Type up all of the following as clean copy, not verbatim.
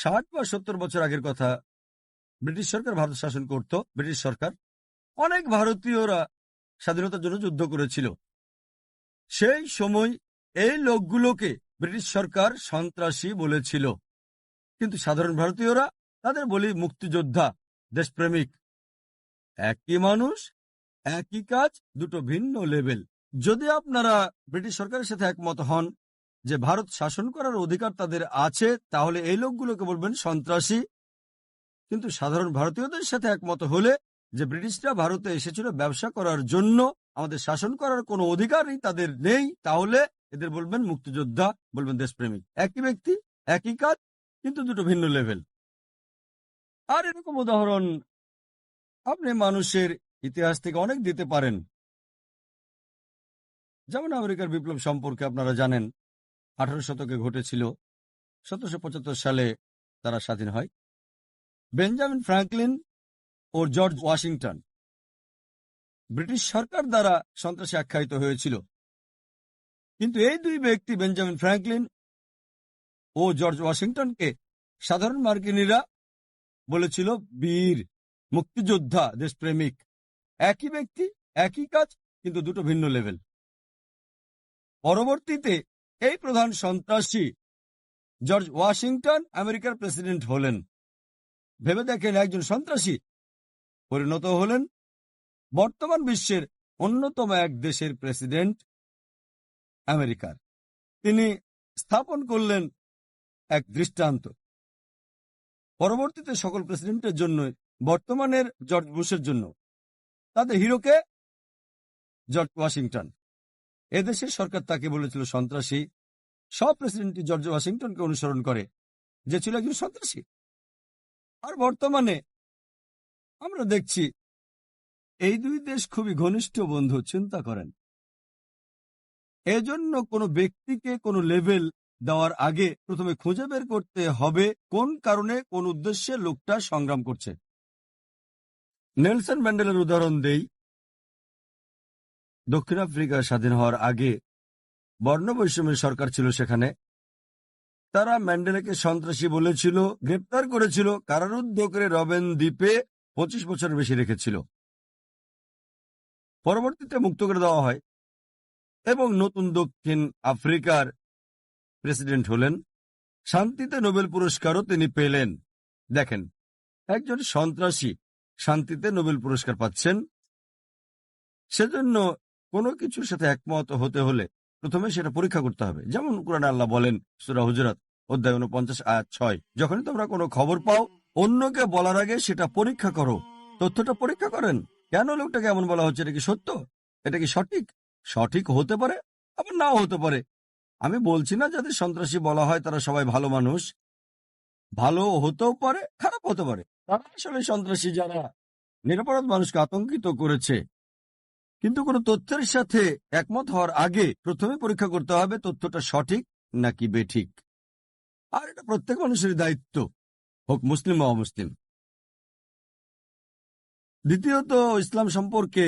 60 বা 70 বছর আগের কথা। ব্রিটিশ সরকার ভারত শাসন করত। ব্রিটিশ সরকার, অনেক ভারতীয়রা স্বাধীনতার জন্য যুদ্ধ করেছিল। সেই সময় এই লোকগুলোকে ব্রিটিশ সরকার সন্ত্রাসী বলেছিল, কিন্তু সাধারণ ভারতীয়রা তাদের বলি মুক্তিযোদ্ধা, দেশপ্রেমিক। একই মানুষ, একই কাজ, দুটো ভিন্ন লেভেল। যদি আপনারা ব্রিটিশ সরকারের সাথে একমত হন যে ভারত শাসন করার অধিকার তাদের আছে, তাহলে এই লোকগুলোকে বলবেন সন্ত্রাসী। কিন্তু সাধারণ ভারতীয়দের সাথে একমত হলে যে ব্রিটিশরা ভারতে এসেছিল ব্যবসা করার জন্য, আমাদের শাসন করার কোনো অধিকারই তাদের নেই, তাহলে এদের বলবেন মুক্তিযোদ্ধা, বলবেন দেশপ্রেমিক। একই ব্যক্তি, একই কাজ, কিন্তু দুটো ভিন্ন লেভেল। আর এরকম উদাহরণ আপনি মানুষের ইতিহাস থেকে অনেক দিতে পারেন। যেমন আমেরিকার বিপ্লব সম্পর্কে আপনারা জানেন, 18 শতকে ঘটেছিল। 1775 সালে তারা স্বাধীন হয়। বেঞ্জামিন ফ্রাঙ্কলিন ও জর্জ ওয়াশিংটন ব্রিটিশ সরকার দ্বারা সন্ত্রাসী আখ্যায়িত হয়েছিল, কিন্তু এই দুই ব্যক্তি, বেঞ্জামিন ফ্রাঙ্কলিন ও জর্জ ওয়াশিংটনকে সাধারণ মার্কিনীরা বলেছিল বীর, মুক্তিযোদ্ধা, দেশপ্রেমিক। একই ব্যক্তি, একই কাজ, কিন্তু দুটো ভিন্ন লেভেল। পরবর্তীতে এই প্রধান সন্ত্রাসী জর্জ ওয়াশিংটন আমেরিকার প্রেসিডেন্ট হলেন। ভেবে দেখেন, একজন সন্ত্রাসী পরিণত হলেন বর্তমান বিশ্বের অন্যতম এক দেশের প্রেসিডেন্ট, আমেরিকার। তিনি স্থাপন করলেন এক দৃষ্টান্ত। পরবর্তীতে সকল প্রেসিডেন্টের জন্য, বর্তমানের জর্জ বুশের জন্য, তাদের হিরোকে জর্জ ওয়াশিংটন। এদেশের সরকার তাকে বলেছিল সন্ত্রাসী। সব প্রেসিডেন্টই জর্জ ওয়াশিংটনকে অনুসরণ করে, যে ছিল একজন সন্ত্রাসী। আর বর্তমানে আমরা দেখছি এই দুই দেশ খুবই ঘনিষ্ঠ বন্ধু। চিন্তা করেন, এজন্য কোনো ব্যক্তিকে কোনো লেভেল দেওয়ার আগে প্রথমে খুঁজে বের করতে হবে কোন কারণে, কোন উদ্দেশ্যে লোকটা সংগ্রাম করছে। নেলসন ম্যান্ডেলার উদাহরণ দেই। দক্ষিণ আফ্রিকা স্বাধীন হওয়ার আগে বর্ণবৈষম্যের সরকার ছিল সেখানে। তারা ম্যান্ডেলাকে সন্ত্রাসী বলেছিল, গ্রেপ্তার করেছিল, কারারুদ্ধ করে রবেন দ্বীপে 25 বছর বেশি রেখেছিল। পরবর্তীতে মুক্ত করে দেওয়া হয় এবং নতুন দক্ষিণ আফ্রিকার প্রেসিডেন্ট হলেন। শান্তিতে নোবেল পুরস্কারও তিনি পেলেন। দেখেন, একজন সন্ত্রাসী শান্তিতে নোবেল পুরস্কার পাচ্ছেন। সেজন্য কোনো কিছুর সাথে একমত হতে হলে প্রথমে সেটা পরীক্ষা করতে হবে। যেমন কোরআনে আল্লাহ বলেন, সূরা হুজুরাত অধ্যায় 49 আয়াত 6, যখনই তোমরা কোনো খবর পাও, অন্যকে বলার আগে সেটা পরীক্ষা করো। তথ্যটা পরীক্ষা করেন, কেন লোকটাকে এমন বলা হচ্ছে, এটা কি সত্য, এটা কি সঠিক? সঠিক হতে পারে, আবার নাও হতে পারে। আমি বলছি না যাদের সন্ত্রাসী বলা হয় তারা সবাই ভালো মানুষ। ভালো হতেও পারে, খারাপ হতে পারে। তারা আসলে সন্ত্রাসী যারা নিরপরাধ মানুষকে আতঙ্কিত করেছে। কিন্তু কোনো তথ্যের সাথে একমত হওয়ার আগে প্রথমে পরীক্ষা করতে হবে তথ্যটা সঠিক নাকি বেঠিক। আর এটা প্রত্যেক মানুষের দায়িত্ব, হোক মুসলিম বা অমুসলিম। দ্বিতীয়ত, ইসলাম সম্পর্কে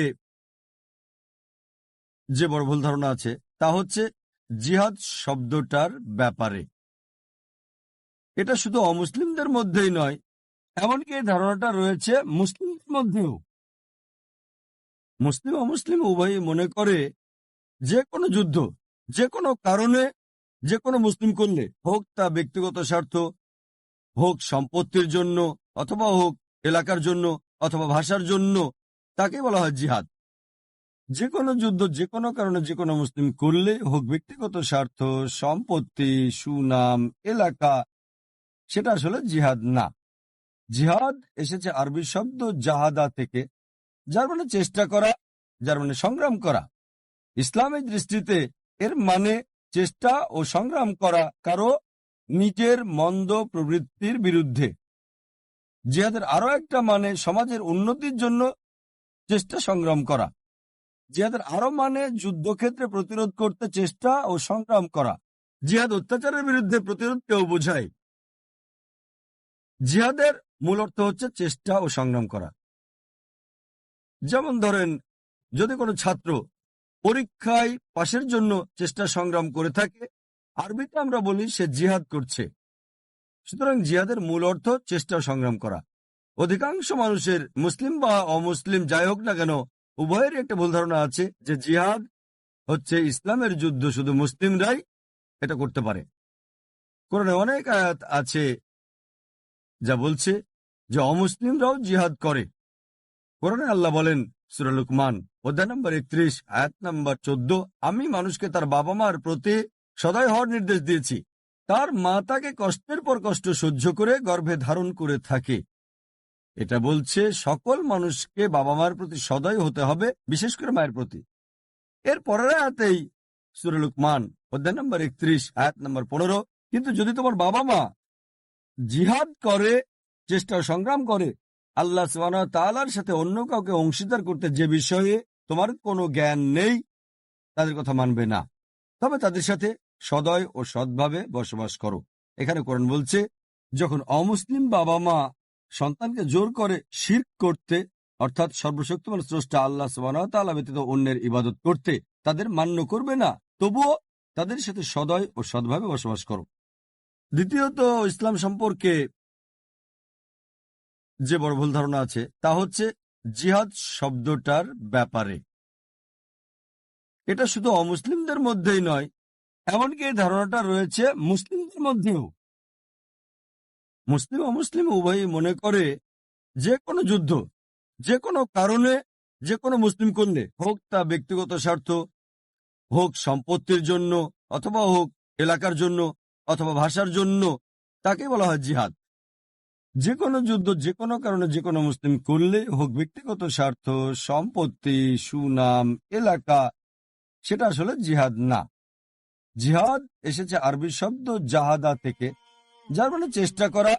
যে বড় ভুল ধারণা আছে তা হচ্ছে জিহাদ শব্দটার ব্যাপারে। এটা শুধু অমুসলিমদের মধ্যেই নয়, এমনকি এই ধারণাটা রয়েছে মুসলিমদের মধ্যেও। মুসলিম অমুসলিম উভয়ই মনে করে যে কোনো যুদ্ধ যে কোনো কারণে যে কোনো মুসলিম করলে, হোক তা ব্যক্তিগত স্বার্থ, হোক সম্পত্তির জন্য, অথবা হোক এলাকার জন্য, অথবা ভাষার জন্য, তাকে বলা হয় জিহাদ। যে কোনো যুদ্ধ যে কোনো কারণে যে কোনো মুসলিম করলে, হোক ব্যক্তিগত স্বার্থ, সম্পত্তি, সুনাম, এলাকা, সেটা আসলে জিহাদ না। জিহাদ এসেছে আরবি শব্দ জাহাদা থেকে, যার মানে চেষ্টা করা, যার মানে সংগ্রাম করা। ইসলামের দৃষ্টিতে এর মানে চেষ্টা ও সংগ্রাম করা কারো নিজের মন্দ প্রবৃত্তির বিরুদ্ধে। জিহাদের আরো একটা মানে সমাজের উন্নতির জন্য চেষ্টা সংগ্রাম করা। জিহাদের আরো মানে যুদ্ধক্ষেত্রে প্রতিরোধ করতে চেষ্টা ও সংগ্রাম করা। জিহাদ অত্যাচারের বিরুদ্ধে প্রতিরোধকেও বোঝায়। জিহাদের মূল অর্থ হচ্ছে চেষ্টা ও সংগ্রাম করা। যেমন ধরেন, যদি কোনো ছাত্র পরীক্ষায় পাশের জন্য চেষ্টা সংগ্রাম করে থাকে, আরবিতে আমরা বলি সে জিহাদ করছে। সুতরাং জিহাদের মূল অর্থ চেষ্টা ও সংগ্রাম করা। অধিকাংশ মানুষের, মুসলিম বা অমুসলিম যাই হোক না কেন, উভয়েরই একটা ভুল ধারণা আছে যে জিহাদ হচ্ছে ইসলামের যুদ্ধ, শুধু মুসলিমরাই এটা করতে পারে। কোরআনে অনেক আয়াত আছে যা বলছে যে অমুসলিমরাও জিহাদ করে। কোরআনে আল্লাহ বলেন, সূরা লুকমান অধ্যায় নম্বর 31 আয়াত নম্বর 14, আমি মানুষকে তার বাবা মার প্রতি সদয় হওয়ার নির্দেশ দিয়েছি। তার মা তাকে কষ্টের পর কষ্ট সহ্য করে গর্ভে ধারণ করে থাকে। এটা বলছে সকল মানুষকে বাবা মার প্রতি সদয় হতে হবে, বিশেষ করে মায়ের প্রতি। এর পরের আয়াতেই সূরা লুকমান অধ্যায় নম্বর 31 আয়াত নম্বর 15, কিন্তু যদি তোমার বাবা মা জিহাদ করে, চেষ্টা ও সংগ্রাম করে আল্লাহ সুবহানাহু ওয়া তাআলার সাথে অন্য কাউকে অংশীদার করতে যে বিষয়ে তোমার কোনো জ্ঞান নেই, তাদের কথা মানবে না, তবে তাদের সাথে সদয় ও সৎভাবে বসবাস করো। এখানে কোরআন বলছে, যখন অমুসলিম বাবা মা সন্তানকে জোর করে শিরক করতে, অর্থাৎ সর্বশক্তিমান স্রষ্টা আল্লাহ সুবহানাহু ওয়া তাআলা ব্যতীত অন্যের ইবাদত করতে তাদের মান্য করবে না, তবুও তাদের সাথে সদয় ও সৎভাবে বসবাস করো। দ্বিতীয়ত, ইসলাম সম্পর্কে যে বড় ভুল ধারণা আছে তা হচ্ছে জিহাদ শব্দটার ব্যাপারে। এটা শুধু অমুসলিমদের মধ্যেই নয়, এমনকি এই ধারণাটা রয়েছে মুসলিমদের মধ্যেও। মুসলিম অমুসলিম উভয়ই মনে করে যে কোনো যুদ্ধ, যে কোনো কারণে, যে কোনো মুসলিম করলে, হোক তা ব্যক্তিগত স্বার্থ, হোক সম্পত্তির জন্য, অথবা হোক এলাকার জন্য, অথবা ভাষার জন্য, তাকে বলা হয় জিহাদ। যে কোনো যুদ্ধ যে কোনো কারণে যে কোনো মুসলিম করলে, হোক ব্যক্তিগত স্বার্থ, সম্পত্তি, সুনাম, এলাকা, সেটা আসলে জিহাদ না। জিহাদ এসেছে আরবি শব্দ জাহাদা থেকে, যার মানে চেষ্টা করা,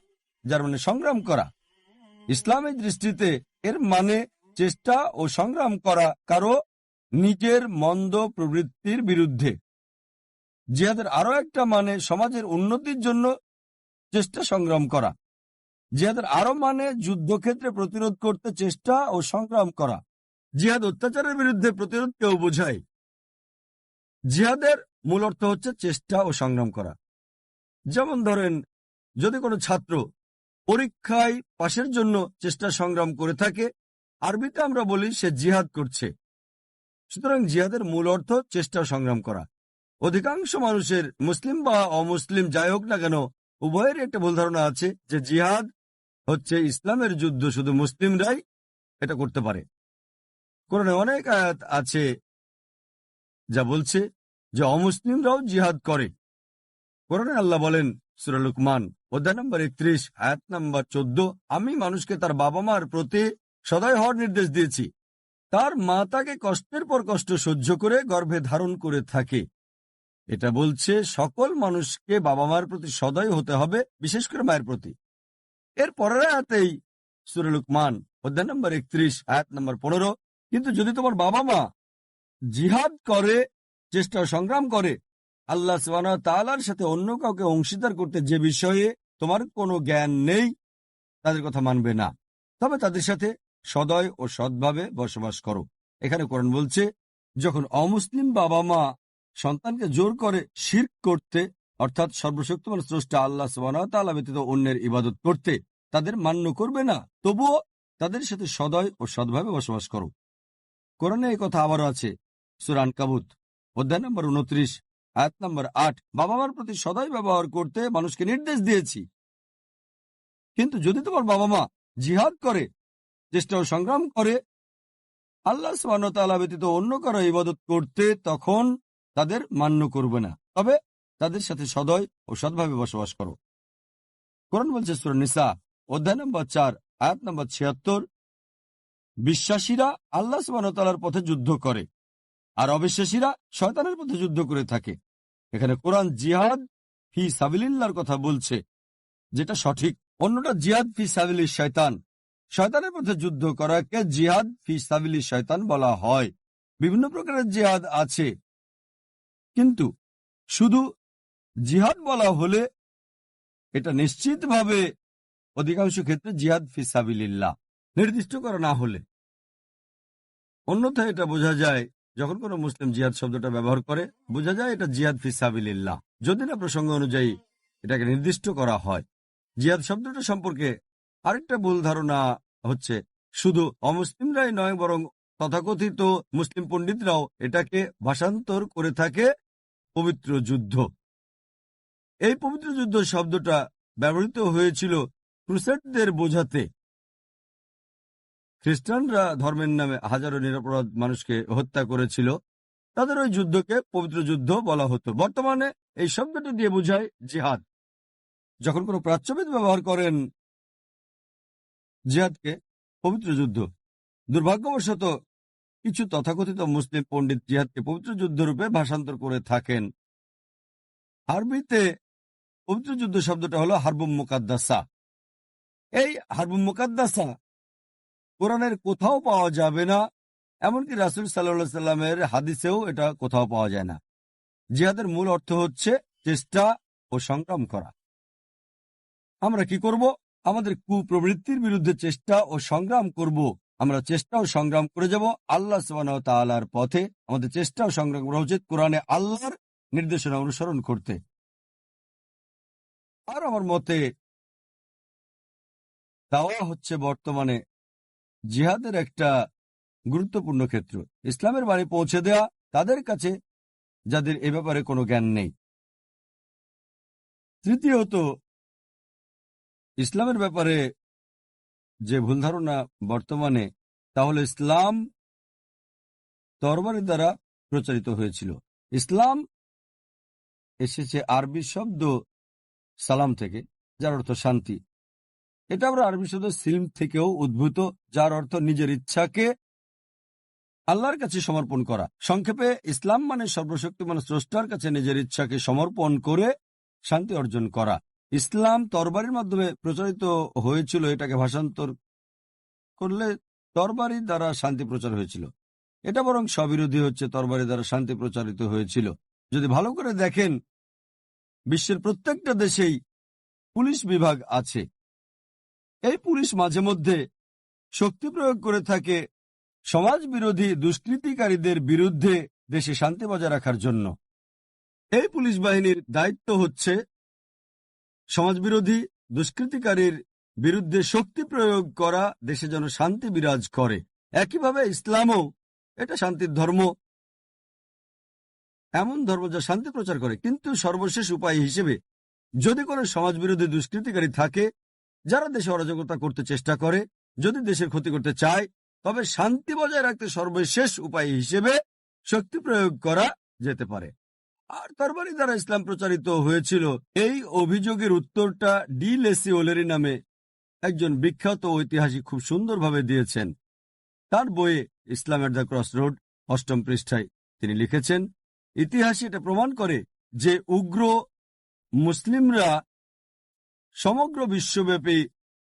যার মানে সংগ্রাম করা। ইসলামের দৃষ্টিতে এর মানে চেষ্টা ও সংগ্রাম করা কারো নিজের মন্দ প্রবৃত্তির বিরুদ্ধে। জিহাদের আরো একটা মানে সমাজের উন্নতির জন্য চেষ্টা সংগ্রাম করা। জিহাদের আরো মানে যুদ্ধক্ষেত্রে প্রতিরোধ করতে চেষ্টা ও সংগ্রাম করা। জিহাদ অত্যাচারের বিরুদ্ধে প্রতিরোধকেও বোঝায়। জিহাদের মূল অর্থ হচ্ছে চেষ্টা ও সংগ্রাম করা। যেমন ধরেন, যদি কোনো ছাত্র পরীক্ষায় পাশের জন্য চেষ্টা সংগ্রাম করে থাকে, আরবিতে আমরা বলি সে জিহাদ করছে। সুতরাং জিহাদের মূল অর্থ চেষ্টা ও সংগ্রাম করা। অধিকাংশ মানুষের, মুসলিম বা অমুসলিম যাই হোক না কেন, উভয়েরই একটা ভুল ধারণা আছে যে জিহাদ হচ্ছে ইসলামের যুদ্ধ, শুধু মুসলিমরাই এটা করতে পারে। কোরআনে অনেক আয়াত আছে যা বলছে যে অমুসলিমরাও জিহাদ করে। কোরআনে আল্লাহ বলেন, সূরা লুকমান অধ্যায় নম্বর 31 আয়াত নম্বর 14, আমি মানুষকে তার বাবা মার প্রতি সদয় হওয়ার নির্দেশ দিয়েছি। তার মা তাকে কষ্টের পর কষ্ট সহ্য করে গর্ভে ধারণ করে থাকে। এটা বলছে সকল মানুষকে বাবা মার প্রতি সদয় হতে হবে, বিশেষ করে মায়ের প্রতি। এর পরের আয়াতেই সূরা লুকমান অধ্যায় নম্বর 31 আয়াত নম্বর 15, কিন্তু যদি তোমার বাবা মা জিহাদ করে, চেষ্টা ও সংগ্রাম করে আল্লাহ সুবহানাহু ওয়া তাআলার সাথে অন্য কাউকে অংশীদার করতে যে বিষয়ে তোমার কোনো জ্ঞান নেই, তাদের কথা মানবে না, তবে তাদের সাথে সদয় ও সৎভাবে বসবাস করো। এখানে কোরআন বলছে, যখন অমুসলিম বাবা মা সন্তানকে জোর করে শিরক করতে, অর্থাৎ সর্বশক্তিমান স্রষ্টা আল্লাহ সুবহানাহু ওয়া তাআলা ব্যতীত অন্যের ইবাদত করতে তাদের মান্য করবে না, তবুও তাদের সাথে সদয় ও সৎভাবে বসবাস করো। কোরআনে এই কথা আবারও আছে, সূরা আনকাবুত অধ্যায় নম্বর 29 আয়াত নম্বর 8, বাবা মার প্রতি সদয় ব্যবহার করতে মানুষকে নির্দেশ দিয়েছি। কিন্তু যদি তোমার বাবা মা জিহাদ করে, চেষ্টা ও সংগ্রাম করে আল্লাহ সুবহানাহু ওয়া তাআলা ব্যতীত অন্য কারো ইবাদত করতে, তখন তাদের মান্য করবে না, তবে তাদের সাথে সদয় ও সৎভাবে বসবাস করো। কোরআন বলছে সূরা নিসা অধ্যায় নম্বর 4 আয়াত নম্বর 76, বিশ্বাসীরা আল্লাহ সুবহানাহু ওয়া তাআলার পথে যুদ্ধ করে, আর অবিশ্বাসীরা শয়তানের পথে যুদ্ধ করে থাকে। এখানে কোরআন জিহাদ ফি সাবিলিল্লাহর কথা বলছে, যেটা সঠিক। অন্যটা জিহাদ ফি সাবিলিশ শয়তান। শয়তানের পথে যুদ্ধ করাকে জিহাদ ফি সাবিলিশ শয়তান বলা হয়। বিভিন্ন প্রকারের জিহাদ আছে, কিন্তু শুধু জিহাদ বলা হলে এটা নিশ্চিতভাবে অধিকাংশ ক্ষেত্রে জিহাদ ফি সাবিলিল্লাহ নির্দিষ্ট করা না হলে। অন্যথায় এটা বোঝা যায়, যখন কোনো মুসলিম জিহাদ শব্দটা ব্যবহার করে, বোঝা যায় এটা জিহাদ ফি সাবিলিল্লাহ, যদি না প্রসঙ্গ অনুযায়ী এটাকে নির্দিষ্ট করা হয়। জিহাদ শব্দটা সম্পর্কে আরেকটা ভুল ধারণা হচ্ছে, শুধু অমুসলিমরাই নয় বরং তথাকথিত মুসলিম পণ্ডিতরাও এটাকে ভাষান্তর করে থাকে পবিত্র যুদ্ধ। এই পবিত্র যুদ্ধ শব্দটা ব্যবহৃত হয়েছিল ক্রুসেডদের বোঝাতে। খ্রিস্টানরা ধর্মের নামে হাজারো নিরপরাধ মানুষকে হত্যা করেছিল, তাদের ওই যুদ্ধকে পবিত্র যুদ্ধ বলা হতো। বর্তমানে এই শব্দটি দিয়ে বোঝায় জিহাদ। যখন কোনো প্রাচ্যবিদ ব্যবহার করেন জিহাদকে পবিত্র যুদ্ধ, দুর্ভাগ্যবশত কিছু তথাকথিত মুসলিম পণ্ডিত জিহাদকে পবিত্র যুদ্ধ রূপে ভাষান্তর করে থাকেন। আরবিতে পবিত্র যুদ্ধ শব্দটা হলো হারবুম মুকাদ্দাসা। এই হারবুম মুকাদ্দাসা কোরআনের কোথাও পাওয়া যাবে না, এমনকি রাসূল সাল্লাল্লাহু সাল্লামের হাদিসেও এটা কোথাও পাওয়া যায় না। জিহাদের মূল অর্থ হচ্ছে চেষ্টা ও সংগ্রাম করা। আমরা কি করব? আমাদের কুপ্রবৃত্তির বিরুদ্ধে চেষ্টা ও সংগ্রাম করব। আমরা চেষ্টা ও সংগ্রাম করে যাব আল্লাহ সুবহানাহু ওয়া তাআলার পথে। আমাদের চেষ্টা ও সংগ্রাম করা উচিত কোরআনে আল্লাহর নির্দেশনা অনুসরণ করতে। আর আমার মতে দাওয়া হচ্ছে বর্তমানে জিহাদের একটা গুরুত্বপূর্ণ ক্ষেত্র। ইসলামের বাণী পৌঁছে দেয়া তাদের কাছে যাদের এ ব্যাপারে কোনো জ্ঞান নেই। তৃতীয়ত, ইসলামের ব্যাপারে যে ভুল ধারণা বর্তমানে, তাহলে ইসলাম তরবারি দ্বারা প্রচারিত হয়েছিল। ইসলাম এসেছে আরবি শব্দ সালাম থেকে, যার অর্থ শান্তি। এটা আমরা আরবি শব্দ সিলম থেকেও উদ্ভূত, যার অর্থ নিজের ইচ্ছাকে আল্লাহর কাছে সমর্পণ করা। সংক্ষেপে ইসলাম মানে সর্বশক্তিমান স্রষ্টার কাছে নিজের ইচ্ছাকে সমর্পণ করে শান্তি অর্জন করা। ইসলাম তরবারির মাধ্যমে প্রচারিত হয়েছিল, এটাকে ভাষান্তর করলে তরবারি দ্বারা শান্তি প্রচার হয়েছিল। এটা বরং স্ববিরোধী হচ্ছে, তরবারি দ্বারা শান্তি প্রচারিত হয়েছিল। যদি ভালো করে দেখেন, বিশ্বের প্রত্যেকটা দেশেই পুলিশ বিভাগ আছে। এই পুলিশ মাঝে মধ্যে শক্তি প্রয়োগ করে থাকে সমাজ বিরোধী দুষ্কৃতিকারীদের বিরুদ্ধে দেশে শান্তি বজায় রাখার জন্য। এই পুলিশ বাহিনীর দায়িত্ব হচ্ছে সমাজবিরোধী দুষ্কৃতিকারীর বিরুদ্ধে শক্তি প্রয়োগ করা, দেশে যেন শান্তি বিরাজ করে। একইভাবে ইসলামও এটা শান্তির ধর্ম, এমন ধর্ম যা শান্তি প্রচার করে। কিন্তু সর্বশেষ উপায় হিসেবে যদি কোনো সমাজবিরোধী দুষ্কৃতিকারী থাকে যারা দেশে অরাজকতা করতে চেষ্টা করে, যদি দেশের ক্ষতি করতে চায়, তবে শান্তি বজায় রাখতে সর্বশেষ উপায় হিসেবে শক্তি প্রয়োগ করা যেতে পারে। আর তরবারি দ্বারা ইসলাম প্রচারিত হয়েছিল, এই অভিযোগের উত্তরটা ডি লেসি ওলেরি নামে একজন বিখ্যাত ঐতিহাসিক খুব সুন্দরভাবে দিয়েছেন। তার বইয়ে ইসলামের দ্য ক্রস রোড 8ম পৃষ্ঠায় তিনি লিখেছেন, ইতিহাস এটা প্রমাণ করে যে উগ্র মুসলিমরা সমগ্র বিশ্বব্যাপী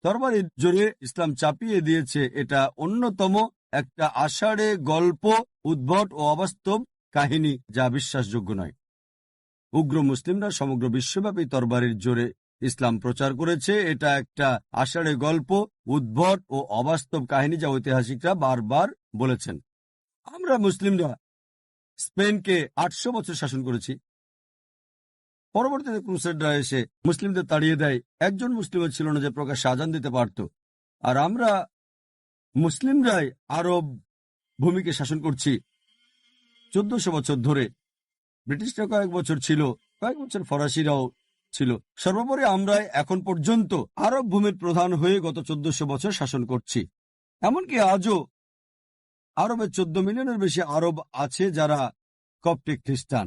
তরবারির জোরে ইসলাম চাপিয়ে দিয়েছে। এটা অন্যতম একটা আষাঢ়ে গল্প, উদ্ভট ও অবাস্তব কাহিনী, যা বিশ্বাসযোগ্য নয়। উগ্র মুসলিমরা সমগ্র বিশ্বব্যাপী তরবারির জোরে ইসলাম প্রচার করেছে। এটা একটা আষাঢ়ে গল্প, উদ্ভট ও অবাস্তব কাহিনী, যা ঐতিহাসিকরা বারবার বলেছেন। আমরা মুসলিমরা স্পেনকে 800 বছর শাসন করেছি। পরবর্তীতে ক্রুসেডরা এসে মুসলিমদের তাড়িয়ে দেয়। একজন মুসলিমও ছিল না যে প্রকাশ্যে আজান দিতে পারত। আর আমরা মুসলিমরাই আরব ভূমিকে শাসন করছি 1400 বছর ধরে। ব্রিটিশরা কয়েক বছর ছিল, কয়েক বছর ফরাসিরাও ছিল। সর্বোপরি আমরাই এখন পর্যন্ত আরব ভূমির প্রধান হয়ে গত 1400 বছর শাসন করছি। এমনকি আজও আরবে 14 মিলিয়নের বেশি আরব আছে যারা কপ্টিক খ্রিস্টান।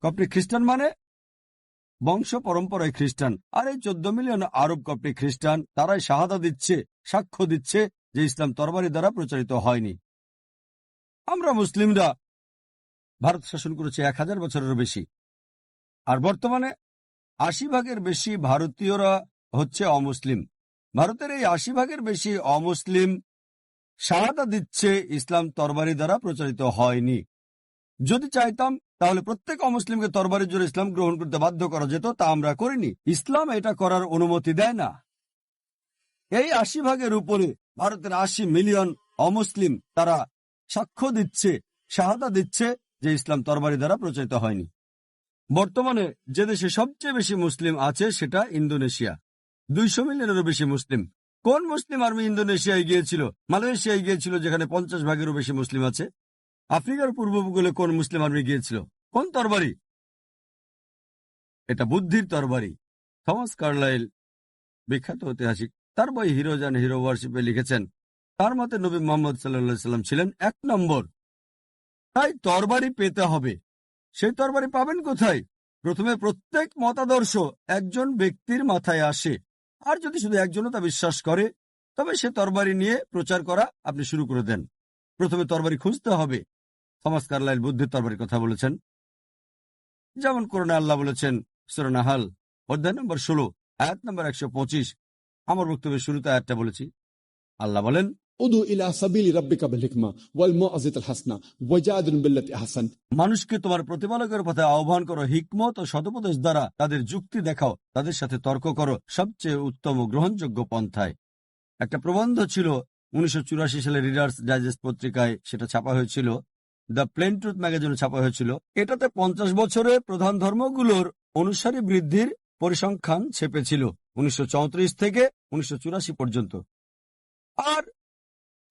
কপ্টিক খ্রিস্টান মানে বংশ পরম্পরায় খ্রিস্টান। আর এই 14 মিলিয়ন আরব কপ্টিক খ্রিস্টান, তারাই শাহাদা দিচ্ছে, সাক্ষ্য দিচ্ছে যে ইসলাম তরবারি দ্বারা প্রচারিত হয়নি। আমরা মুসলিমরা ভারত শাসন করেছে 1000 বছরেরও বেশি। আর বর্তমানে 80 ভাগের বেশি ভারতীয়রা হচ্ছে অমুসলিম। ভারতের এই 80 ভাগের বেশি অমুসলিম শাহাদা দিচ্ছে ইসলাম তরবারি দ্বারা প্রচারিত হয়নি। যদি চাইতাম তাহলে প্রত্যেক অমুসলিমকে তরবারির জোরে ইসলাম গ্রহণ করতে বাধ্য করা যেত, তা আমরা করিনি। ইসলাম এটা করার অনুমতি দেয় না। এই 80 ভাগের উপরে ভারতের 80 মিলিয়ন অমুসলিম, তারা সাক্ষ্য দিচ্ছে, শাহাদা দিচ্ছে যে ইসলাম তরবারি দ্বারা প্রচারিত হয়নি। বর্তমানে যে দেশে সবচেয়ে বেশি মুসলিম আছে সেটা ইন্দোনেশিয়া। 200 মিলিয়নেরও বেশি মুসলিম। কোন মুসলিম আর্মি ইন্দোনেশিয়ায় গিয়েছিল, মালয়েশিয়ায় গিয়েছিল, যেখানে 50 ভাগেরও বেশি মুসলিম আছে? আফ্রিকার পূর্ব উপকূলে কোন মুসলিম আর্মি গিয়েছিল? কোন তরবারি? এটা বুদ্ধির তরবারি। থমাস কার্লাইল, বিখ্যাত ঐতিহাসিক, তার বই হিরোজ অ্যান্ড হিরো ওয়ার্শিপে লিখেছেন, তার মতে নবী মোহাম্মদ সাল্লাল্লাহু সাল্লাম ছিলেন 1 নম্বর। তাই তরবারি পেতে হবে। সেই তরবারি পাবেন কোথায়? প্রথমে প্রত্যেক মতাদর্শ একজন ব্যক্তির মাথায় আসে, আর যদি শুধু একজনও তা বিশ্বাস করে, তবে সে তরবারি নিয়ে প্রচার করা আপনি শুরু করে দেন। প্রথমে তরবারি খুঁজতে হবে। থমাস কার্লাইল বুদ্ধির তরবারির কথা বলেছেন, যেমন কোরআনে আল্লাহ বলেছেন সূরা নাহাল অধ্যায় নম্বর 16 আয়াত নম্বর 125। আমার বক্তব্যের শুরুতে আয়াতটা বলেছি। আল্লাহ বলেন, উদু ইলা সাবিলি রাব্বিকা বিল হিকমা ওয়াল মুআযিতাল হাসানা ওয়াজাদিল বিল্লাতি আহসান। মানুষকে তোমার প্রতিপালকের পথে আহ্বান করো, হিকমত ও সদুপদেশ দ্বারা তাদের যুক্তি দেখাও, তাদের সাথে তর্ক করো সবচেয়ে উত্তম ও গ্রহণযোগ্য পন্থায়। একটা প্রবন্ধ ছিল 1984 সালে রিডার্স ডাইজেস্ট পত্রিকায়, সেটা ছাপা হয়েছিল। দ্য প্লেন ট্রুথ ম্যাগাজিনে ছাপা হয়েছিল। এটাতে 50 বছরে প্রধান ধর্মগুলোর অনুসারী বৃদ্ধির পরিসংখ্যান ছেপেছিল 1934 থেকে 1984 পর্যন্ত। আর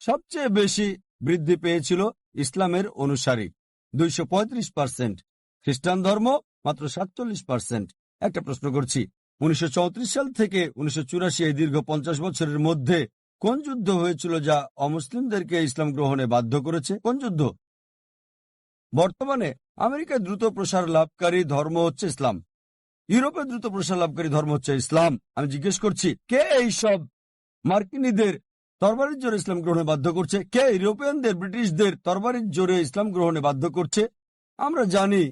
সবচেয়ে বেশি বৃদ্ধি পেয়েছিল ইসলামের অনুসারী 235%, খ্রিস্টান ধর্ম মাত্র 47%। একটা প্রশ্ন করছি, 1934 সাল থেকে 1984 এই দীর্ঘ 50 বছরের মধ্যে কোন যুদ্ধ হয়েছিল যা অমুসলিমদেরকে ইসলাম গ্রহণে বাধ্য করেছে? কোন যুদ্ধ? বর্তমানে আমেরিকায় দ্রুত প্রসার লাভকারী ধর্ম হচ্ছে ইসলাম, ইউরোপে দ্রুত প্রসার লাভকারী ধর্ম হচ্ছে ইসলাম। আমি জিজ্ঞেস করছি, কে এই সব মার্কিনীদের তরবারির জোরে ইসলাম গ্রহণে বাধ্য করছে? কে ইউরোপিয়ানদের, ব্রিটিশদের তরবারির জোরে ইসলাম গ্রহণে বাধ্য করছে? আমরা জানি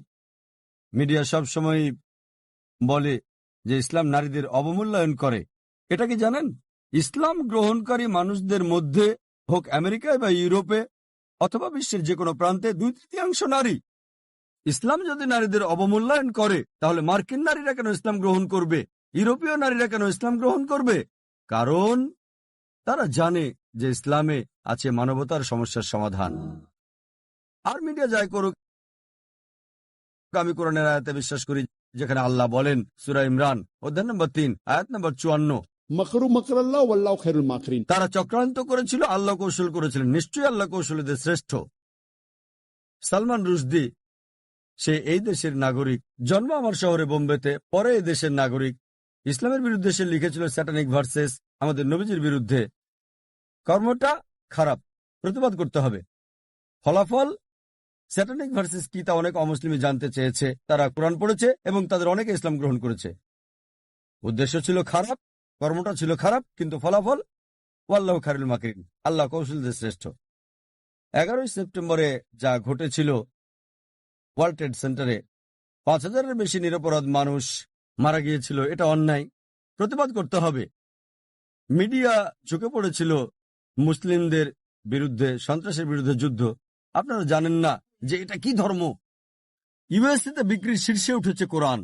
মিডিয়া সবসময় বলে যে ইসলাম নারীদের অবমূল্যায়ন করে। এটা কি জানেন? ইসলাম গ্রহণকারী মানুষদের মধ্যে, হোক আমেরিকায় বা ইউরোপে অথবা বিশ্বের যে কোনো প্রান্তে, 2/3 নারী। ইসলাম যদি নারীদের অবমূল্যায়ন করে, তাহলে মার্কিন নারীরা কেন ইসলাম গ্রহণ করবে? ইউরোপীয় নারীরা কেন ইসলাম গ্রহণ করবে? কারণ তারা জানে যে ইসলামে আছে মানবতার সমস্যার সমাধান। আর মিডিয়া যাই করুক, আমি কোরআনের আয়াতে বিশ্বাস করি, যেখানে আল্লাহ বলেন সূরা ইমরান অধ্যায় নম্বর 3 আয়াত নম্বর 54, মাকরু মাকরাল্লাহ ওয়াল্লাহু খায়রুল মাকিরিন। তারা চক্রান্ত করেছিল, আল্লাহ কৌশল করেছিলেন, নিশ্চয়ই আল্লাহ কৌশলীদের শ্রেষ্ঠ। সালমান রুশদি, সে এই দেশের নাগরিক, জন্ম আমার শহরে বোম্বেতে, পরে এই দেশের নাগরিক। ইসলামের বিরুদ্ধে সে লিখেছিল স্যাটানিক ভার্সেস, আমাদের নবীজির বিরুদ্ধে। কর্মটা খারাপ, প্রতিবাদ করতে হবে। ফলাফল, স্যাটানিক ভার্সেস কি তা অনেক অমুসলিমই জানতে চেয়েছে। তারা কোরআন পড়েছে এবং তাদের অনেকে ইসলাম গ্রহণ করেছে। উদ্দেশ্য ছিল খারাপ, কর্মটা ছিল খারাপ, কিন্তু ফলাফল ওয়াল্লাহু খায়রুল মাকিরিন, আল্লাহ কৌশলদের শ্রেষ্ঠ। 11ই সেপ্টেম্বরে যা ঘটেছিল ওয়ার্ল্ড ট্রেড সেন্টারে, 5000-এর বেশি নিরপরাধ মানুষ মারা গিয়েছিল। এটা অন্যায়, প্রতিবাদ করতে হবে। মিডিয়া ঝুঁকে পড়েছিল মুসলিমদের বিরুদ্ধে, সন্ত্রাসের বিরুদ্ধে যুদ্ধ। আপনারা জানেন না যে এটা কি ধর্ম। ইউএসএতে বিক্রির শীর্ষে উঠেছে কোরআন।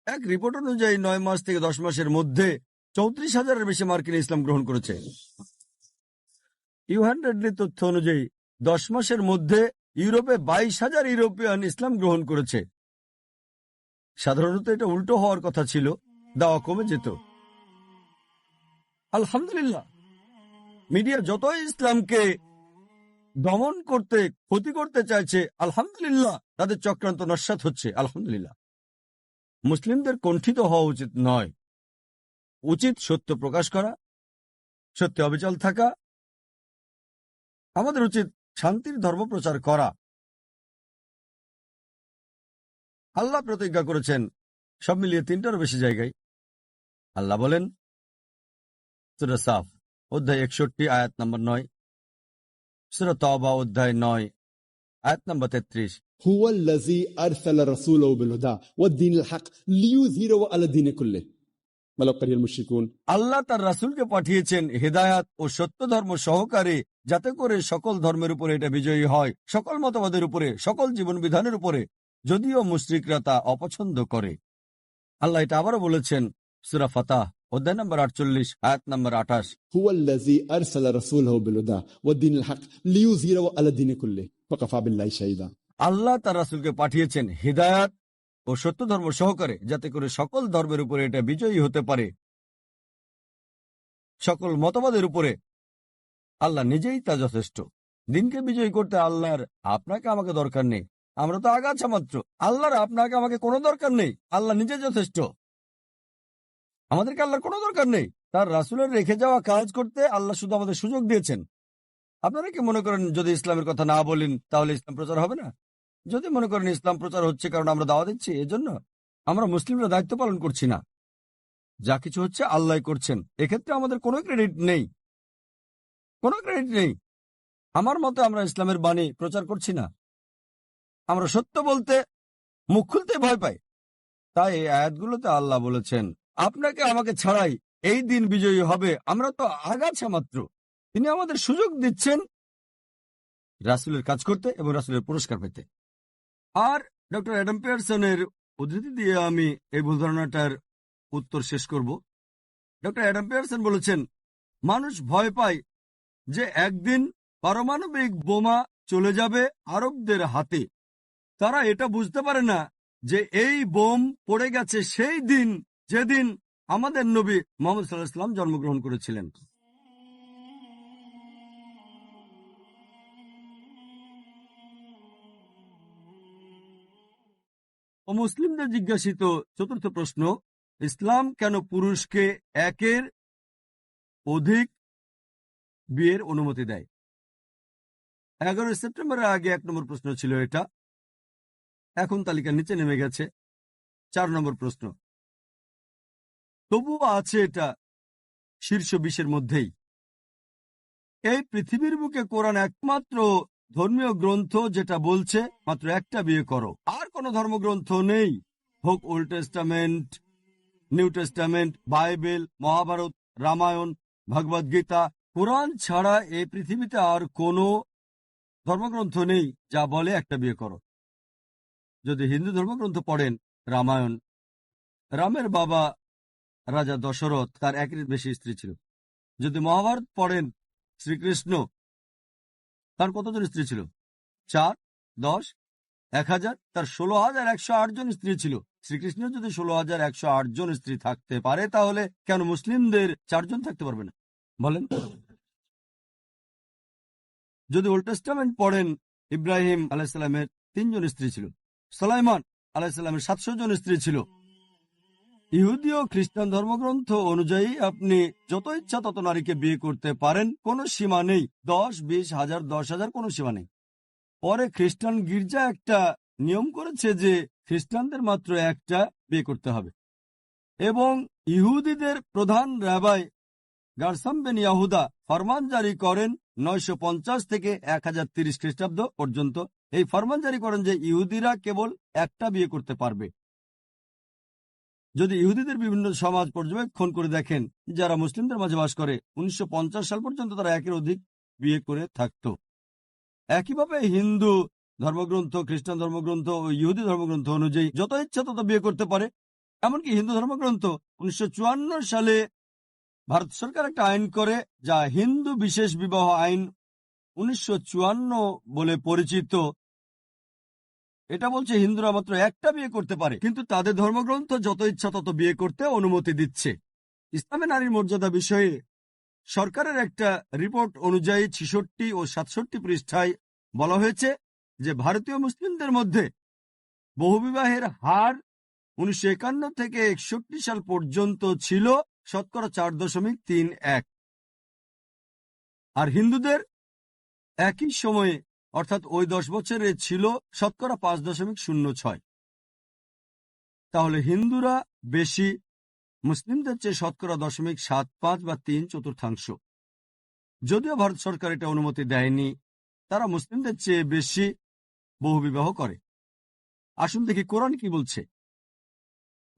এক রিপোর্ট অনুযায়ী 9 মাস থেকে 10 মাসের মধ্যে 34,000-এর বেশি মার্কিন ইসলাম গ্রহণ করেছে। ইউ100 তথ্য অনুযায়ী 10 মাসের মধ্যে ইউরোপে 22,000 ইউরোপিয়ান ইসলাম গ্রহণ করেছে। সাধারণত এটা উল্টো হওয়ার কথা ছিল, দাওয়া কমে যেত। আলহামদুলিল্লাহ, মিডিয়া যতই ইসলামকে দমন করতে, ক্ষতি করতে চাইছে, আলহামদুলিল্লাহ তাদের চক্রান্ত নস্যাৎ হচ্ছে। আলহামদুলিল্লাহ, মুসলিমদের কণ্ঠিত হওয়া উচিত নয়। উচিত সত্য প্রকাশ করা, সত্যে অবিচল থাকা। আমাদের উচিত শান্তির ধর্ম প্রচার করা। আল্লাহ প্রতিজ্ঞা করেছেন সব মিলিয়ে 3টারও বেশি জায়গায়। আল্লাহ বলেন সূরা সাফ অধ্যায় 61 আয়াত নম্বর 9, সূরা তাওবা অধ্যায় 9 আয়াত নম্বর 33, হুয়াল্লাযী আরসালা রাসূলাহু বিল হুদা ওয়াদ দীনিল হক লিইয়ুযহিরাহু আলা দীনি কুল্লিহি ওয়ালাউ কারিহাল মুশরিকুন। আল্লাহ তার রাসূলকে পাঠিয়েছেন হেদায়াত ও সত্য ধর্ম সহকারে, যাতে করে সকল ধর্মের উপরে এটা বিজয়ী হয়, সকল মতবাদের উপরে, সকল জীবন বিধানের উপরে, যদিও মুশরিকরা তা অপছন্দ করে। আল্লাহ এটা আবারও বলেছেন সূরা ফাতাহ অধ্যায় নম্বর 48 আয়াত নম্বর 28, হুয়াল্লাযী আরসালা রাসূলাহু বিল হুদা ওয়াদ দীনিল হক লিইয়ুযহিরাহু আলা দীনি কুল্লিহি ওয়া কাফা বিল্লাহি শাহীদা। আল্লাহ তার রাসূলকে পাঠিয়েছেন হিদায়াত ও সত্য ধর্ম সহকারে, যাতে করে সকল ধর্মের উপরে এটা বিজয়ী হতে পারে, সকল মতবাদের উপরে আল্লাহ নিজেই তা যথেষ্ট। দিনকে বিজয়ী করতে আল্লাহর আপনাকে আমাকে দরকার নেই। আমরা তো আগাছা মাত্র। আল্লাহর আপনাকে আমাকে কোনো দরকার নেই। আল্লাহ নিজে যথেষ্ট। আমাদেরকে আল্লাহর কোনো দরকার নেই। তার রাসূলের রেখে যাওয়া কাজ করতে আল্লাহ শুধু আমাদের সুযোগ দিয়েছেন। আপনারা কি মনে করেন যদি ইসলামের কথা না বলেন তাহলে ইসলাম প্রচার হবে না? যদি মনে করেন ইসলাম প্রচার হচ্ছে কারণ আমরা দাওয়া দিচ্ছি, এজন্য আমরা মুসলিমরা দায়িত্ব পালন করছি না। যা কিছু হচ্ছে আল্লাহ করছেন, এক্ষেত্রে আমাদের কোনো ক্রেডিট নেই, কোনো ক্রেডিট নেই। আমার মতে আমরা ইসলামের বাণী প্রচার করছি না। আমরা সত্য বলতে মুখ খুলতে ভয় পাই। তাই এই আয়াতগুলোতে আল্লাহ বলেছেন আপনাকে আমাকে ছাড়াই এই দিন বিজয়ী হবে। আমরা তো আগাছা মাত্র। তিনি আমাদের সুযোগ দিচ্ছেন রাসূলের কাজ করতে এবং রাসূলের পুরস্কার পেতে। আর ডক্টর অ্যাডাম পিয়ারসনের উদ্ধৃতি দিয়ে আমি এই ভুল ধারণাটার উত্তর শেষ করব। ডক্টর অ্যাডাম পিয়ারসন বলেছেন মানুষ ভয় পায় যে একদিন পারমাণবিক বোমা চলে যাবে আরবদের হাতে। তারা এটা বুঝতে পারে না যে এই বোম পড়ে গেছে সেই দিন যেদিন আমাদের নবী মুহাম্মদ সাল্লাল্লাহু আলাইহি ওয়াসাল্লাম জন্মগ্রহণ করেছিলেন। মুসলিমদের জিজ্ঞাসিত চতুর্থ প্রশ্ন, ইসলাম কেন পুরুষকে একের অধিক বিয়ের অনুমতি দেয়? 11 সেপ্টেম্বরের আগে 1 নম্বর প্রশ্ন ছিল এটা, এখন তালিকার নিচে নেমে গেছে 4 নম্বর প্রশ্ন। তবুও আছে এটা শীর্ষ 20-এর মধ্যেই। এই পৃথিবীর বুকে কোরআন একমাত্র ধর্মীয় গ্রন্থ যেটা বলছে মাত্র একটা বিয়ে করো। আর কোনো ধর্মগ্রন্থ নেই, হোক old testament, new testament, Bible, Mahabharat, Ramayana, Bhagavad Gita, Quran ছাড়া এই পৃথিবীতে আর কোনো ধর্মগ্রন্থ নেই যা বলে একটা বিয়ে করো। যদি হিন্দু ধর্মগ্রন্থ পড়েন রামায়ণ, রামের বাবা রাজা দশরথ, তার একের বেশি স্ত্রী ছিল। যদি মহাভারত পড়েন শ্রীকৃষ্ণ, তার কতজন স্ত্রী ছিল? 4, 10, 1000, তার 16,108 জন স্ত্রী ছিল। শ্রীকৃষ্ণের যদি 16,108 জন স্ত্রী থাকতে পারে তাহলে কেন মুসলিমদের 4 জন থাকতে পারবে না বলেন? যদি ওল্ড টেস্টামেন্ট পড়েন ইব্রাহিম আলাইহিসসালামের 3 জন স্ত্রী ছিল। সুলাইমান আলাইহিসসালামের 700 জন স্ত্রী ছিল। ইহুদি ও খ্রিস্টান ধর্মগ্রন্থ অনুযায়ী আপনি যত ইচ্ছা তত নারীকে বিয়ে করতে পারেন, কোনো সীমা নেই। 10, 20, 1000, 10,000 কোনো সীমা নেই। পরে খ্রিস্টান গির্জা একটা নিয়ম করেছে যে খ্রিস্টানদের মাত্র একটা বিয়ে করতে হবে, এবং ইহুদিদের প্রধান রাবাই গারসাম বেন ইয়াহুদা ফরমান জারি করেন 950 থেকে 1030 খ্রিস্টাব্দ পর্যন্ত। এই ফরমান জারি করেন যে ইহুদিরা কেবল একটা বিয়ে করতে পারবে। যদি ইহুদিদের বিভিন্ন সমাজ পর্যবেক্ষণ করে দেখেন যারা মুসলিমদের মাঝে বাস করে, 1950 সাল পর্যন্ত তারা একের অধিক বিয়ে করে থাকত। একইভাবে হিন্দু ধর্মগ্রন্থ, খ্রিস্টান ধর্মগ্রন্থ ও ইহুদি ধর্মগ্রন্থ অনুযায়ী যত ইচ্ছা তত বিয়ে করতে পারে। এমনকি হিন্দু ধর্মগ্রন্থ 1954 সালে ভারত সরকার একটা আইন করে যা হিন্দু বিশেষ বিবাহ আইন 1954 বলে পরিচিত। এটা বলছে হিন্দুরা মাত্র একটা বিয়ে করতে পারে, কিন্তু তাদের ধর্মগ্রন্থ যত ইচ্ছা তত বিয়ে করতে অনুমতি দিচ্ছে। ইসলামে নারীর মর্যাদা বিষয়ে সরকারের একটা রিপোর্ট অনুযায়ী 66 ও 67 পৃষ্ঠায় বলা হয়েছে যে ভারতীয় মুসলিমদের মধ্যে বহুবিবাহের হার 1951 থেকে 61 সাল পর্যন্ত ছিল 4.31%, আর হিন্দুদের একই সময়ে অর্থাৎ ওই 10 বছরে ছিল 5.06%। তাহলে হিন্দুরা বেশি মুসলিমদের চেয়ে 0.75 বা 3/4। যদিও ভারত সরকার এটা অনুমতি দেয়নি, তারা মুসলিমদের চেয়ে বেশি বহুবিবাহ করে। আসুন দেখি কোরআন কি বলছে।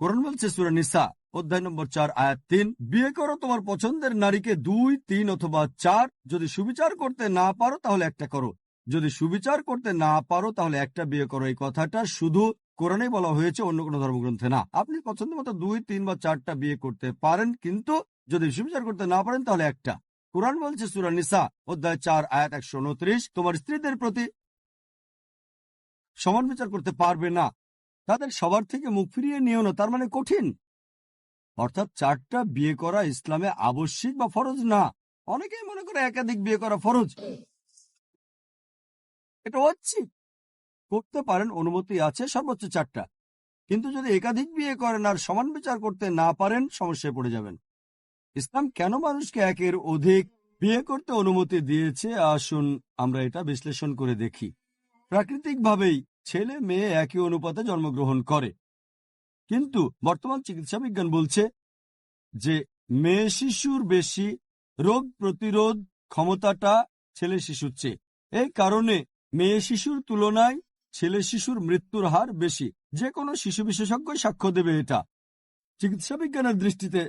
কোরআন বলছে সূরা নিসা অধ্যায় নম্বর 4 আয়াত 3, বিয়ে করো তোমার পছন্দের নারীকে 2, 3 অথবা 4। যদি সুবিচার করতে না পারো তাহলে একটা করো। যদি সুবিচার করতে না পারো তাহলে একটা বিয়ে করো। এই কথাটা শুধু কোরআনে বলা হয়েছে, অন্য কোনো ধর্মগ্রন্থে না। আপনি পছন্দ মতো 2, 3 বা 4টা বিয়ে করতে পারেন, কিন্তু যদি সুবিচার করতে না পারেন তাহলে একটা। কোরআন বলছে সূরা নিসা অধ্যায় 4 আয়াত 129, তোমার স্ত্রীদের প্রতি সমান বিচার করতে পারবে না, তাদের সবার থেকে মুখ ফিরিয়ে নিও না। তার মানে কঠিন। অর্থাৎ 4টা বিয়ে করা ইসলামে আবশ্যিক বা ফরজ না। অনেকেই মনে করে একাধিক বিয়ে করা ফরজ। এটা হচ্ছে করতে পারেন, অনুমতি আছে সর্বোচ্চ 4টা। কিন্তু যদি একাধিক বিয়ে করেন আর সমান বিচার করতে না পারেন, সমস্যায় পড়ে যাবেন। ইসলাম কেন মানুষকে একের অধিক বিয়ে করতে অনুমতি দিয়েছে, আসুন আমরা এটা বিশ্লেষণ করে দেখি। প্রাকৃতিকভাবেই ছেলে মেয়ে একই অনুপাতে জন্মগ্রহণ করে, কিন্তু বর্তমান চিকিৎসা বিজ্ঞান বলছে যে মেয়ে শিশুর বেশি রোগ প্রতিরোধ ক্ষমতাটা ছেলে শিশুর চেয়ে। এই কারণে মেয়ে শিশুর তুলনায় ছেলে শিশুর মৃত্যুর হার বেশি। যে কোনো শিশু বিশেষজ্ঞ সাক্ষ্য দেবে এটা। চিকিৎসা বিজ্ঞানের দৃষ্টিতে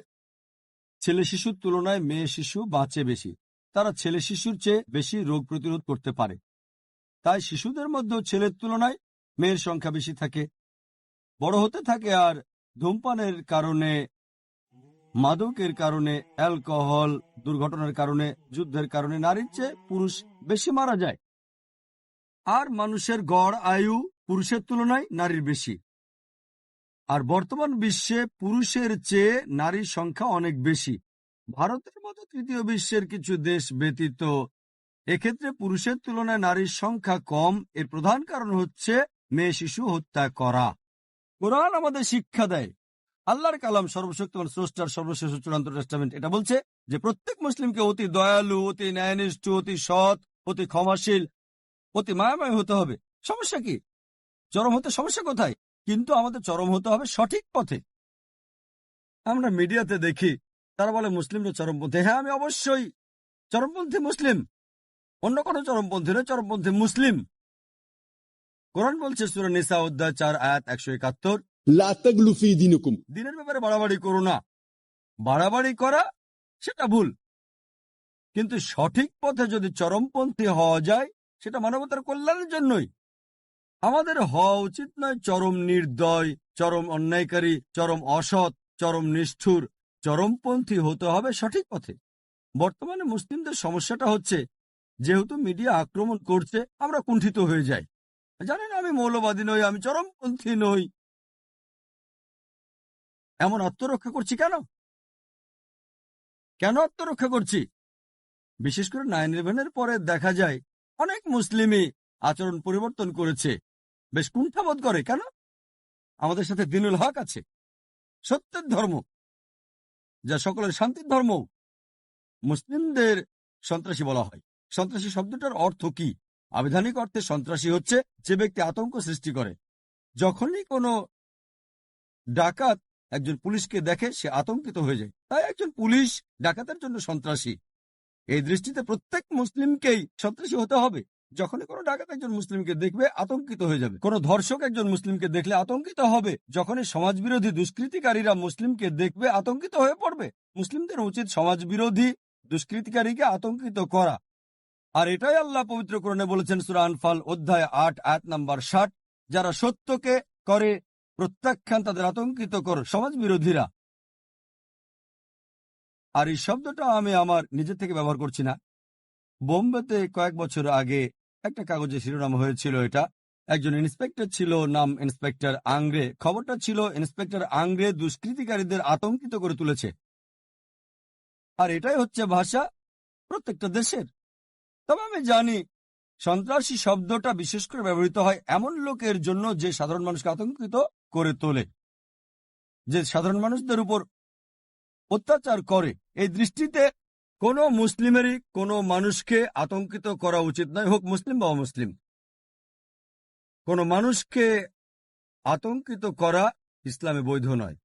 ছেলে শিশুর তুলনায় মেয়ে শিশু বাঁচে বেশি। তারা ছেলে শিশুর চেয়ে বেশি রোগ প্রতিরোধ করতে পারে। তাই শিশুদের মধ্যে ছেলের তুলনায় মেয়ের সংখ্যা বেশি থাকে, বড় হতে থাকে। আর ধূমপানের কারণে, মাদকের কারণে, অ্যালকোহল, দুর্ঘটনার কারণে, যুদ্ধের কারণে নারীর চেয়ে পুরুষ বেশি মারা যায়। আর মানুষের গড় আয়ু পুরুষের তুলনায় নারীর বেশি। আর বর্তমান বিশ্বে পুরুষের চেয়ে নারীর সংখ্যা অনেক বেশি। ভারতের মতো তৃতীয় বিশ্বের কিছু দেশ ব্যতীত এক্ষেত্রে পুরুষের তুলনায় নারীর সংখ্যা কম। এর প্রধান কারণ হচ্ছে মেয়ে শিশু হত্যা করা। কোরআন আমাদের শিক্ষা দেয়, আল্লাহর কালাম সর্বশক্তিমান স্রষ্টার সর্বশেষ চূড়ান্ত টেস্টামেন্ট এটা বলছে যে প্রত্যেক মুসলিমকে অতি দয়ালু, অতি ন্যায়নিষ্ঠ, অতি সৎ, অতি ক্ষমাশীল, অতি মায়াময় হতে হবে। সমস্যা কি? চরম হতে সমস্যা কোথায়? কিন্তু আমাদের চরম হতে হবে সঠিক পথে। আমরা মিডিয়াতে দেখি তারা বলে মুসলিমরা চরমপন্থী। হ্যাঁ, আমি অবশ্যই চরমপন্থী মুসলিম, অন্য কোনো চরমপন্থী নয়, চরমপন্থী মুসলিম। কোরআন বলছে সূরা নিসা অধ্যায় 4 আয়াত 171, লা তাগলু ফি দীনিকুম। দিনের ব্যাপারে বাড়াবাড়ি করো না। বাড়াবাড়ি করা সেটা ভুল, কিন্তু সঠিক পথে যদি চরমপন্থী হওয়া যায় সেটা মানবতার কল্যাণের জন্যই। আমাদের হওয়া উচিত নয় চরম নির্দয়, চরম অন্যায়কারী, চরম অসৎ, চরম নিষ্ঠুর। চরমপন্থী হতে হবে সঠিক পথে। বর্তমানে মুসলিমদের সমস্যাটা হচ্ছে যেহেতু মিডিয়া আক্রমণ করছে আমরা কুণ্ঠিত হয়ে যাই। জানেন, আমি মৌলবাদী নই, আমি চরমপন্থী নই। এমন আত্মরক্ষা করছি কেন? কেন আত্মরক্ষা করছি? বিশেষ করে 9/11-এর পরে দেখা যায় অনেক মুসলিমই আচরণ পরিবর্তন করেছে, বেশ কুণ্ঠাবোধ করে। কেন? আমাদের সাথে দিনুল হক আছে, সত্যের ধর্ম, যা সকলের শান্তির ধর্ম। মুসলিমদের সন্ত্রাসী বলা হয়। সন্ত্রাসী শব্দটার অর্থ কি? আবিধানিক অর্থে সন্ত্রাসী হচ্ছে যে ব্যক্তি আতঙ্ক সৃষ্টি করে। যখনই কোনো ডাকাত একজন পুলিশকে দেখে সে আতঙ্কিত হয়ে যায়, তাই একজন পুলিশ ডাকাতের জন্য সন্ত্রাসী। এই দৃষ্টিতে প্রত্যেক মুসলিমকেই সন্ত্রাসী হতে হবে। যখনই কোনো ডাকাত একজন মুসলিমকে দেখবে আতঙ্কিত হয়ে যাবে। কোনো ধর্ষক একজন মুসলিমকে দেখলে আতঙ্কিত হবে। যখনই সমাজবিরোধী দুষ্কৃতিকারীরা মুসলিমকে দেখবে আতঙ্কিত হয়ে পড়বে। মুসলিমদের উচিত সমাজবিরোধী দুষ্কৃতিকারীকে আতঙ্কিত করা। আর এটাই আল্লাহ পবিত্র কোরআনে বলেছেন সূরা আনফাল অধ্যায় 8 আয়াত নাম্বার 60, যারা সত্যকে করে প্রত্যাখ্যান তাদের আতঙ্কিত কর সমাজবিরোধীরা। আর এই শব্দটা আমি আমার নিজের থেকে ব্যবহার করছি না। বোম্বেতে কয়েক বছর আগে একটা কাগজে শিরোনাম হয়েছিল এটা। একজন ইন্সপেক্টর ছিল, নাম ইন্সপেক্টর আংরে। খবরটা ছিল ইন্সপেক্টর আংরে দুষ্কৃতিকারীদের আতঙ্কিত করে তুলেছে। আর এটাই হচ্ছে ভাষা প্রত্যেকটা দেশের। তবে আমি জানি সন্ত্রাসী শব্দটা বিশেষ করে ব্যবহৃত হয় এমন লোকের জন্য যে সাধারণ মানুষকে আতঙ্কিত করে তোলে, যে সাধারণ মানুষদের উপর অত্যাচার করে। এই দৃষ্টিতে কোনো মুসলিমেরই কোনো মানুষকে আতঙ্কিত করা উচিত নয়, হোক মুসলিম বা অমুসলিম। কোনো মানুষকে আতঙ্কিত করা ইসলামে বৈধ নয়।